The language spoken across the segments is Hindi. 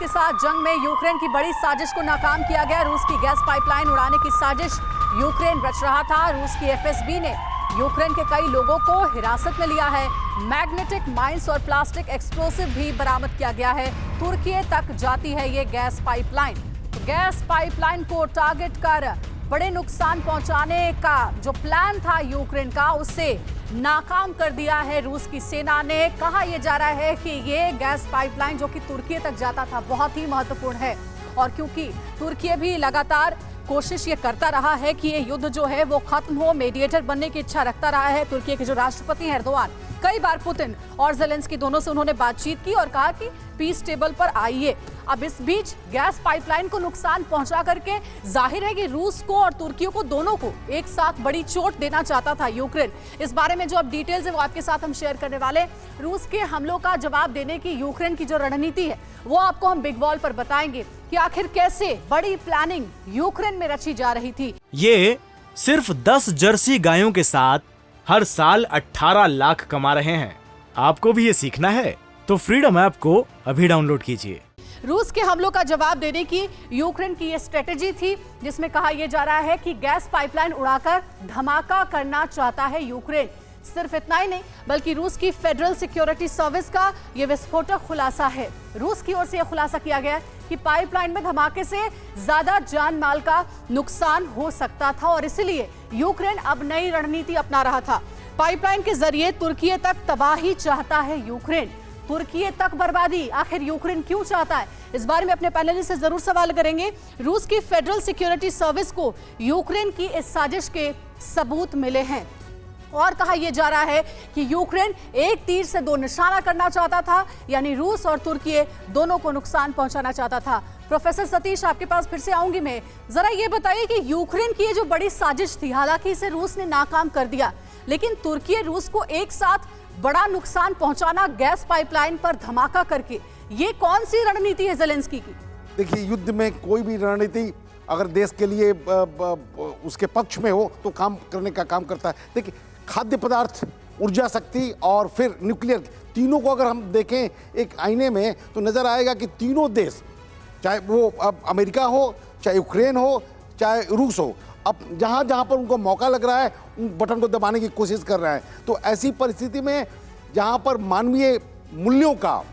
के साथ जंग में यूक्रेन की बड़ी साजिश को नाकाम किया गया। रूस की गैस पाइपलाइन उड़ाने की साजिश यूक्रेन रच रहा था। रूस की एफएसबी ने यूक्रेन के कई लोगों को हिरासत में लिया है। मैग्नेटिक माइंस और प्लास्टिक एक्सप्लोसिव भी बरामद किया गया है। तुर्की तक जाती है ये गैस पाइपलाइन। गैस पाइपलाइन को टारगेट कर बड़े नुकसान पहुंचाने का जो प्लान था यूक्रेन का, उससे नाकाम कर दिया है रूस की सेना ने। कहा यह जा रहा है कि ये गैस पाइपलाइन जो कि तुर्की तक जाता था बहुत ही महत्वपूर्ण है, और क्योंकि तुर्की भी लगातार कोशिश ये करता रहा है कि ये युद्ध जो है वो खत्म हो, मेडिएटर बनने की इच्छा रखता रहा है। तुर्की के जो राष्ट्रपति हैं एर्दोगान, कई बार पुतिन और ज़ेलेंस्की दोनों से उन्होंने बातचीत की और कहा कि पीस टेबल पर आइए। अब इस बीच गैस पाइपलाइन को नुकसान पहुंचा करके जाहिर है कि रूस को और तुर्की को दोनों को एक साथ बड़ी चोट देना चाहता था यूक्रेन। इस बारे में जो अब डिटेल्स है वो आपके साथ हम शेयर करने वाले। रूस के हमलों का जवाब देने की यूक्रेन की जो रणनीति है वो आपको हम बिग वॉल पर बताएंगे कि आखिर कैसे बड़ी प्लानिंग यूक्रेन में रची जा रही थी। ये सिर्फ 10 जर्सी गायों के साथ हर साल 18 लाख कमा रहे हैं। आपको भी ये सीखना है तो फ्रीडम ऐप को अभी डाउनलोड कीजिए। रूस के हमलों का जवाब देने की यूक्रेन की ये स्ट्रेटेजी थी, जिसमें कहा यह जा रहा है कि गैस पाइपलाइन उड़ाकर धमाका करना चाहता है यूक्रेन। सिर्फ इतना ही नहीं बल्कि रूस की फेडरल सिक्योरिटी सर्विस का यह विस्फोटक खुलासा है। रूस की ओर से यह खुलासा किया गया कि पाइपलाइन में धमाके से ज्यादा जान माल का नुकसान हो सकता था और इसलिए यूक्रेन अब नई रणनीति अपना रहा था। पाइपलाइन के जरिए तुर्की तक तबाही चाहता है यूक्रेन। तुर्की तक बर्बादी आखिर यूक्रेन क्यों चाहता है, इस बारे में अपने पैनलिस्ट से जरूर सवाल करेंगे। रूस की फेडरल सिक्योरिटी सर्विस को यूक्रेन की इस साजिश के सबूत मिले हैं और कहा यह जा रहा है कि यूक्रेन एक तीर से दो निशाना करना चाहता था, यानी रूस और तुर्की दोनों को नुकसान पहुंचाना चाहता था। प्रोफेसर सतीश, आपके पास फिर से आऊंगी मैं। जरा ये बताइए कि यूक्रेन की ये जो बड़ी साजिश थी, हालांकि इसे रूस ने नाकाम कर दिया, लेकिन तुर्की रूस को एक साथ बड़ा नुकसान पहुंचाना गैस पाइपलाइन पर धमाका करके, ये कौन सी रणनीति है ज़ेलेंस्की की? देखिए, युद्ध में कोई भी रणनीति अगर देश के लिए उसके पक्ष में हो तो काम करने का काम करता है। देखिए, खाद्य पदार्थ, ऊर्जा शक्ति और फिर न्यूक्लियर, तीनों को अगर हम देखें एक आईने में तो नजर आएगा कि तीनों देश, चाहे वो अब अमेरिका हो, चाहे यूक्रेन हो, चाहे रूस हो, अब जहाँ जहाँ पर उनको मौका लग रहा है उन बटन को दबाने की कोशिश कर रहे हैं। तो ऐसी परिस्थिति में जहाँ पर मानवीय मूल्यों का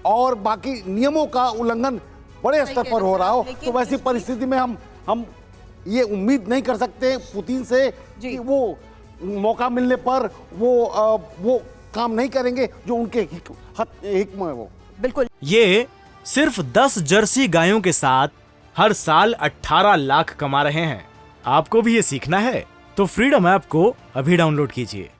और बाकी नियमों का उल्लंघन बड़े स्तर पर हो रहा हो, तो वैसी परिस्थिति में हम ये उम्मीद नहीं कर सकते पुतिन से कि वो मौका मिलने पर वो काम नहीं करेंगे जो उनके हिक में है। वो बिल्कुल, ये सिर्फ 10 जर्सी गायों के साथ हर साल 18 लाख कमा रहे हैं। आपको भी ये सीखना है तो फ्रीडम ऐप को अभी डाउनलोड कीजिए।